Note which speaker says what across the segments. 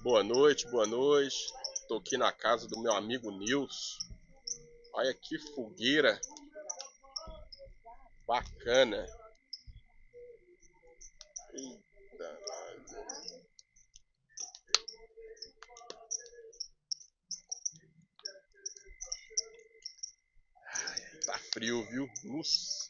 Speaker 1: Boa noite, boa noite. Tô aqui na casa do meu amigo Nilson. Olha que fogueira bacana. Eita, tá frio, viu? Nossa.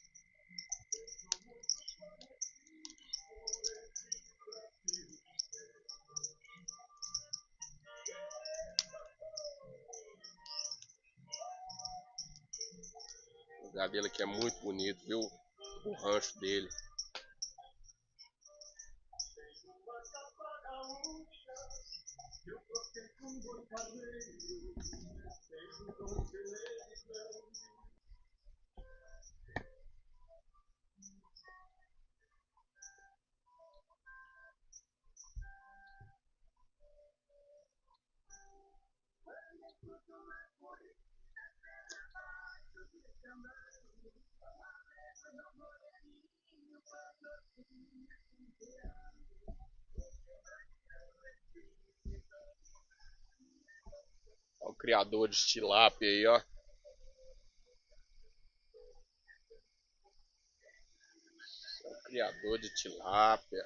Speaker 1: O lugar dele aqui é muito bonito, viu? O rancho dele. Olha o criador de tilápia aí, ó. O criador de tilápia.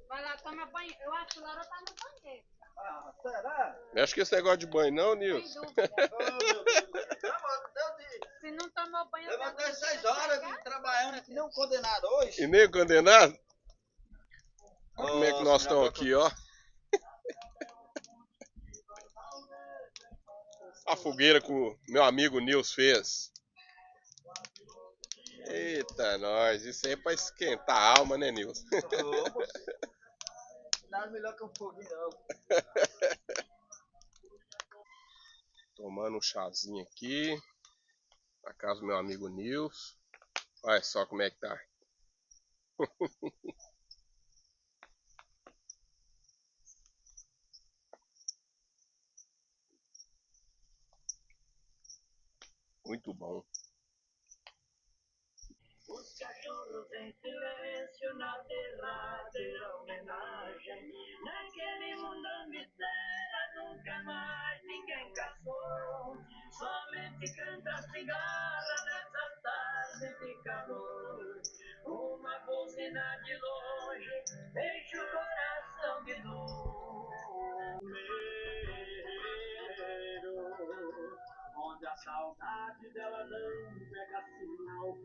Speaker 2: Vai lá, toma banho. Eu acho que o Laura tá no banheiro.
Speaker 3: Ah, será?
Speaker 1: Mexe com esse negócio de banho não, Nilson.
Speaker 2: Se não tomou banho...
Speaker 3: Eu mandei 6 horas de trabalhando aqui, não condenado hoje.
Speaker 1: E nem condenado? Olha como é que nós estamos aqui, ó. A fogueira que o meu amigo Nilson fez. Eita, nós. Isso aí é pra esquentar a alma, né, Nilson?
Speaker 3: Nada melhor que um foguinho, não.
Speaker 1: Tomando um chazinho aqui. Na casa do meu amigo Nilson. Olha só como é que tá. Muito bom.
Speaker 4: Os cachorros em silêncio na derradeira homenagem. Naquele mundão de terra nunca mais ninguém caçou. Somente canta cigarra nessas tardes de calor. Uma buzina de longe enche o coração de número. Onde a saudade dela não pega sinal.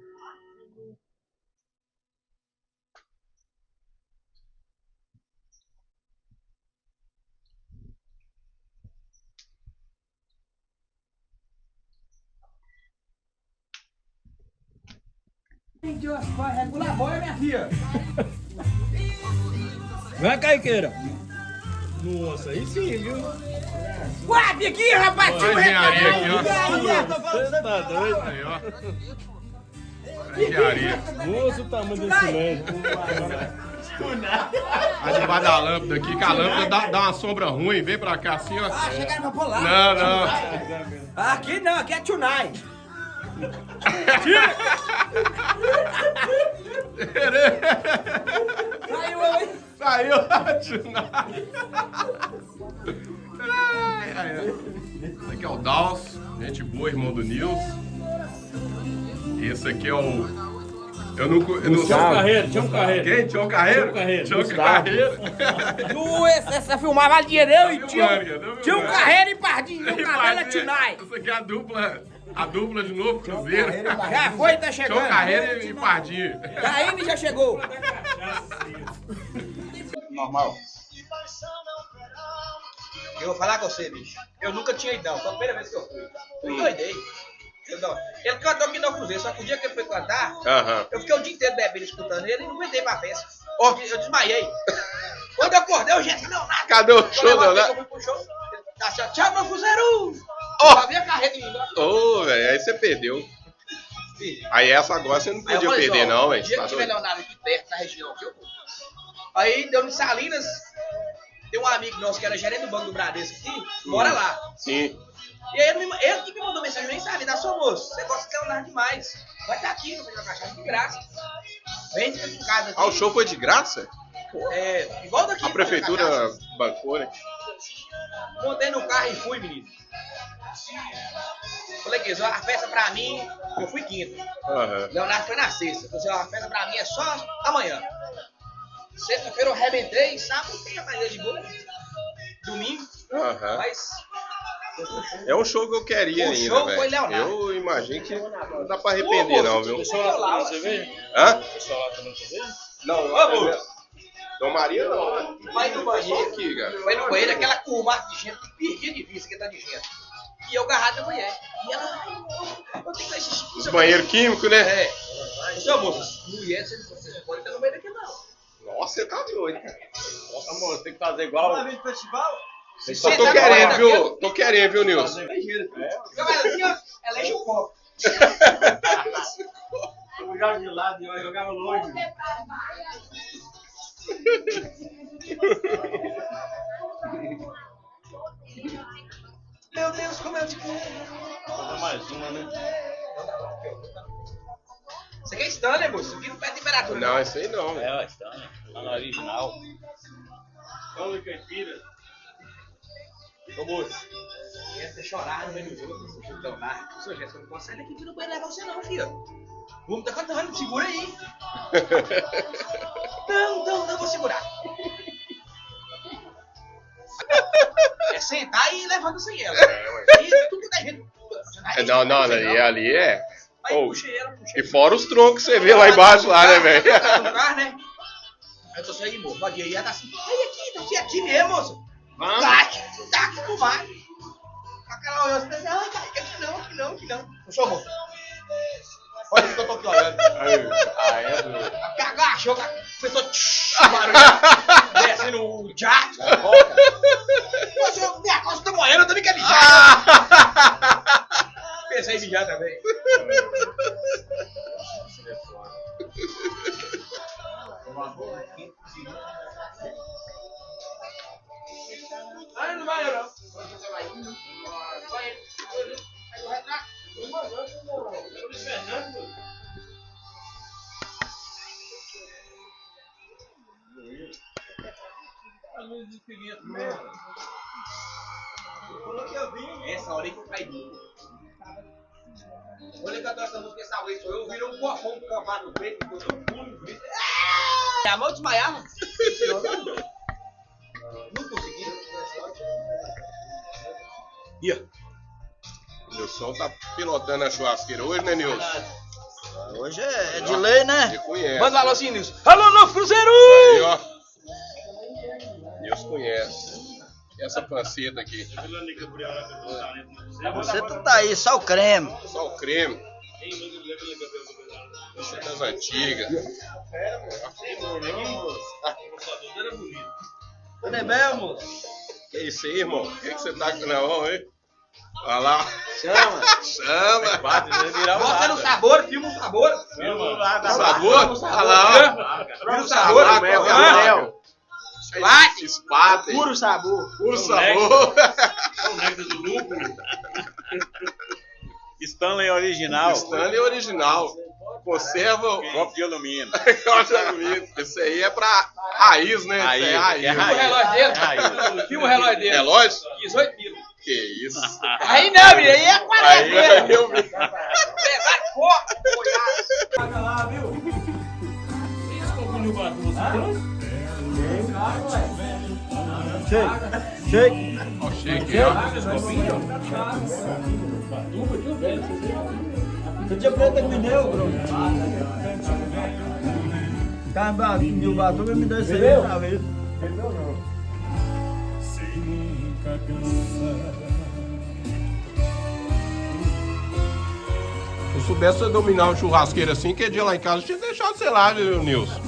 Speaker 3: Vai regular a boia, minha filha.
Speaker 5: Vem, Caiqueira. Nossa, aí sim, viu?
Speaker 3: Guarde aqui, rapaz.
Speaker 1: Olha a engenharia aqui, ó.
Speaker 5: Você tá doido?
Speaker 1: Aí, ó. A engenharia.
Speaker 5: Nossa, o tamanho desse médico.
Speaker 1: Vai debaixo da lâmpada aqui, que a lâmpada dá uma sombra ruim. Vem pra cá assim, ó.
Speaker 3: Ah, chegaram pra pular.
Speaker 1: Não, não.
Speaker 3: Aqui não, aqui é Tunai. Saiu aí.
Speaker 1: Saiu a Tunai. Esse aqui é o Dalso, gente boa, irmão do Nilson. Esse aqui é o... Eu não sei.
Speaker 5: Tinha um carreiro.
Speaker 1: Quem? Tião Carreiro? Tião Carreiro.
Speaker 3: Essa filmava ali eu e
Speaker 1: Tá
Speaker 3: tinha
Speaker 1: filmando,
Speaker 3: um carreiro e pardinho. O cabelo é Tunai.
Speaker 1: Essa aqui é a dupla de novo Cruzeiro.
Speaker 3: Já foi, tá chegando.
Speaker 1: Tião Carreiro e Pardinho.
Speaker 3: Tá indo e já chegou. Normal. Eu vou falar com você, bicho. Eu nunca tinha ido, não. Foi a primeira vez que eu fui. Eu doidei. Ele cantou aqui no Cruzeiro, só que o dia que ele foi cantar, eu fiquei o dia inteiro bebendo, escutando ele e não aguentei pra festa. Eu desmaiei. Quando eu acordei, eu já não nada.
Speaker 1: Cadê o show,
Speaker 3: Quando eu
Speaker 1: Leonardo?
Speaker 3: fui pro show, Tá assim, ó, tchau, meu Cruzeiro!
Speaker 1: Ó.
Speaker 3: Só vi a carreta indo embora.
Speaker 1: Ô, velho, aí você perdeu. Aí essa agora você não
Speaker 3: Aí eu
Speaker 1: podia
Speaker 3: falei,
Speaker 1: perder,
Speaker 3: ó,
Speaker 1: não,
Speaker 3: o
Speaker 1: velho.
Speaker 3: dia
Speaker 1: Tá
Speaker 3: que tiver
Speaker 1: doido?
Speaker 3: Leonardo aqui perto, na região aqui, eu vou. Aí deu em Salinas, tem um amigo nosso que era gerente do Banco do Bradesco aqui, mora lá.
Speaker 1: Sim.
Speaker 3: E aí ele que me mandou mensagem, nem sabe, dá sua moço, você gosta de Leonardo demais. Vai estar aqui, não vai jogar cachaça de graça. Vem, fica aqui em casa. Aqui.
Speaker 1: Ah, o show foi de graça?
Speaker 3: É, igual daqui.
Speaker 1: A prefeitura bancou, né?
Speaker 3: Montei no carro e fui, menino. Falei que a festa pra mim, eu fui quinta.
Speaker 1: Aham.
Speaker 3: Leonardo foi na sexta. Falei assim, a festa pra mim é só amanhã. Sexta-feira eu arrebentei, sábado tem a mais de boa. Domingo,
Speaker 1: Aham.
Speaker 3: mas...
Speaker 1: É um show que eu queria
Speaker 3: O
Speaker 1: ainda,
Speaker 3: show
Speaker 1: velho.
Speaker 3: foi Leonardo.
Speaker 1: Eu imagino que não dá pra arrepender, não, viu?
Speaker 5: O pessoal lá tomando cerveja?
Speaker 1: Hã?
Speaker 5: O pessoal lá tomando cerveja?
Speaker 1: Não,
Speaker 3: Vamos.
Speaker 1: Dom Maria não.
Speaker 3: Vai no banheiro,
Speaker 1: aqui, cara.
Speaker 3: vai no banheiro, aquela curva de gente, perdia de vista que tá de gente. E eu agarrado na mulher. E ela, ai, não, eu tenho que fazer xixi.
Speaker 1: Os banheiros químicos, né?
Speaker 3: É. Seu moço, mulher, você não pode estar no banheiro aqui, não.
Speaker 1: Nossa, você tá doido.
Speaker 5: Nossa, amor, tem que fazer igual.
Speaker 1: Só tô querendo, viu? Tô querendo, viu, Nilson?
Speaker 3: Fica mais assim, ó, ela enche o copo.
Speaker 5: Eu jogava de lado e eu jogava longe.
Speaker 3: Meu Deus, como eu te quero.
Speaker 5: Vou dar mais uma, né?
Speaker 3: Você quer Stanley, moço? Aqui não perde temperatura.
Speaker 1: Não, isso aí não, velho.
Speaker 5: É, está, né? Lá no original. Olha caipira.
Speaker 3: Ô, moço. Você chorar no meio do jogo, você não dá. Seu Jéssica, eu não posso sair daqui que não pode levar você não, filho. O homem tá cantando, segura aí. Não vou segurar. É sentar e levanta sem ela. E tudo da gente.
Speaker 1: Não, ali é.
Speaker 3: Aí
Speaker 1: Oh,
Speaker 3: puxa ela, puxa
Speaker 1: e fora os troncos que você vê lá embaixo, lá, né, velho?
Speaker 3: Tá no carro, né? Aí eu tô assim, aí, moço, pode ir aí. Ela tá assim, aí aqui mesmo, moço.
Speaker 1: Vamos.
Speaker 3: Tá aqui, não vai. Aquela olhando assim, ai, tá aqui não. Puxou, moço. Olha o que eu tô aqui olhando.
Speaker 1: Ah, é, doido.
Speaker 3: Agachou, começou a barulho, descendo o jato. Minha costa tá morrendo, eu também quero mijar. Pensei em mijar também. Não vai, não. Essa hora aí que eu caí duro. Quando ele cantou essa música, essa vez eu virei um copão cavado no peito, quando eu pulo, a mão desmaiava. Não consegui.
Speaker 1: Nilson tá pilotando a churrasqueira hoje, né, Nilson?
Speaker 6: Hoje é de lei, né?
Speaker 1: Você conhece.
Speaker 3: Manda um alô assim, Nilson. Alô, novo Cruzeiro!
Speaker 1: Aí, ó. Nilson conhece. E essa panceta aqui?
Speaker 6: Você tá aí, só o creme.
Speaker 1: Só o creme. Você é das antigas.
Speaker 6: Tudo bem, moço?
Speaker 1: Que isso aí, irmão? O que você tá com na mão, hein? Olha lá.
Speaker 6: Chama.
Speaker 1: Chama.
Speaker 3: Bota no sabor, filma o sabor.
Speaker 1: Sabor? Olha lá, ó.
Speaker 3: Filma o sabor.
Speaker 1: Espate. Espate.
Speaker 6: Puro sabor.
Speaker 1: Puro sabor.
Speaker 5: O néctar do lúpulo. Stanley original.
Speaker 1: Stanley original. Conserva.
Speaker 5: Copo de alumínio.
Speaker 1: Copo de alumínio. Isso aí é pra raiz, né?
Speaker 5: Raiz,
Speaker 1: Isso aí é
Speaker 5: é
Speaker 1: raiz.
Speaker 3: Filma o relógio dele. Filma o relógio dele.
Speaker 1: Relógio?
Speaker 3: 18 quilos.
Speaker 1: Que isso.
Speaker 3: Aí não, menino, aí é
Speaker 1: Aí
Speaker 3: quarentena.
Speaker 1: eu vi.
Speaker 3: Pesar forte, molhado.
Speaker 6: Shake.
Speaker 1: Ó, o shake, ó.
Speaker 6: Você tinha preta que me deu, Bruno? Caramba, meu batuca me deu esse aí outra vez.
Speaker 1: Se eu soubesse você dominar um churrasqueiro assim, que dia lá em casa, eu tinha deixado você lá, viu, Nilson?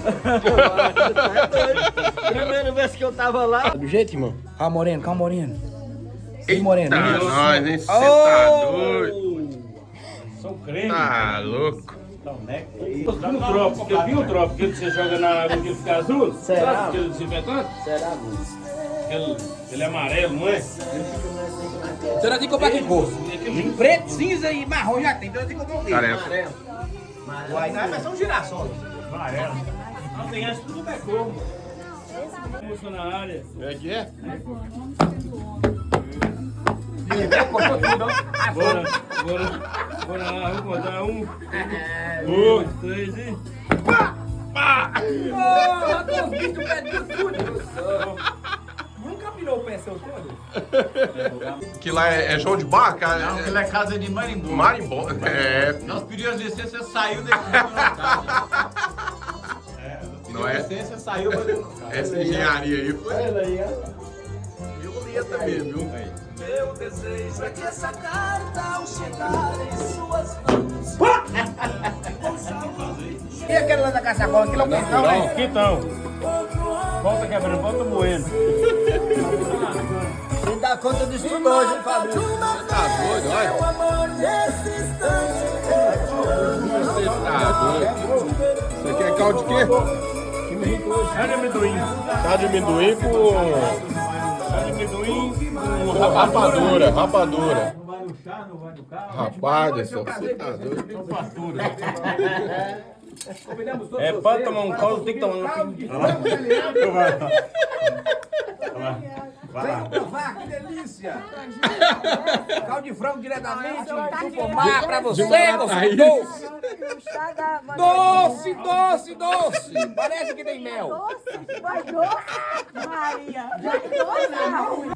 Speaker 6: Primeira vez que eu tava lá.
Speaker 7: Do jeito, irmão? Calma, Moreno, calma, Moreno.
Speaker 1: Eita,
Speaker 6: Moreno.
Speaker 1: nós, hein? Você tá doido.
Speaker 5: São creme.
Speaker 1: Tá louco.
Speaker 5: No trópico, eu vi o trópico, aquele que você joga na água que ele fica azul.
Speaker 6: Será?
Speaker 5: Sabe aquele desinfetante?
Speaker 6: Será, Gus?
Speaker 5: Ele é amarelo, não é?
Speaker 3: Então nós tem que comprar que cor? Preto, cinza e marrom já tem, então nós tem que comprar um dele.
Speaker 1: Tarefa.
Speaker 3: Aí nós vai ser um girassol.
Speaker 5: Amarelo. Não tem essa, tudo é como. Moça na área.
Speaker 1: É que é?
Speaker 5: Bora lá, vamos contar 1, 2, 3 e...
Speaker 3: Nunca virou o pé seu todo?
Speaker 1: Que lá é João de Barra, cara?
Speaker 6: Não, aquilo é casa de Marimbó.
Speaker 1: Marimbó. É.
Speaker 6: Nós pedimos licença, você saiu daqui.
Speaker 1: Não é?
Speaker 6: Licença, saiu pra dentro do carro.
Speaker 1: Essa engenharia aí foi.
Speaker 6: Olha aí, ó.
Speaker 1: Violeta mesmo, viu?
Speaker 7: Meu desejo é que essa carta ao chegar em suas mãos.
Speaker 3: E aquele lá da caçacola, aquele é o quentão, né?
Speaker 5: Aqui então. Volta quebrando, volta moendo.
Speaker 6: Você dá conta disso tudo hoje, hein, Fabrício?
Speaker 1: Tá doido, olha.
Speaker 7: Meu amor, nesse instante.
Speaker 1: Você tá doido. Isso aqui é caldo de quê?
Speaker 5: Chá de amendoim.
Speaker 1: Chá de amendoim com
Speaker 5: Chá de amendoim com
Speaker 1: rapadura. Rapadura.
Speaker 6: Não vai no chá, não vai no carro.
Speaker 1: Rapaz, você tá doido.
Speaker 5: fartura.
Speaker 3: Combinamos todos
Speaker 5: É,
Speaker 3: vocês.
Speaker 5: pode tomar um colo, tem que tomar um.
Speaker 3: Vem provar, que delícia! Caldo de frango diretamente do pomar pra você, gostoso! Doce, doce, doce! Parece que tem mel!
Speaker 2: Doce, mas doce, Maria. Já doce,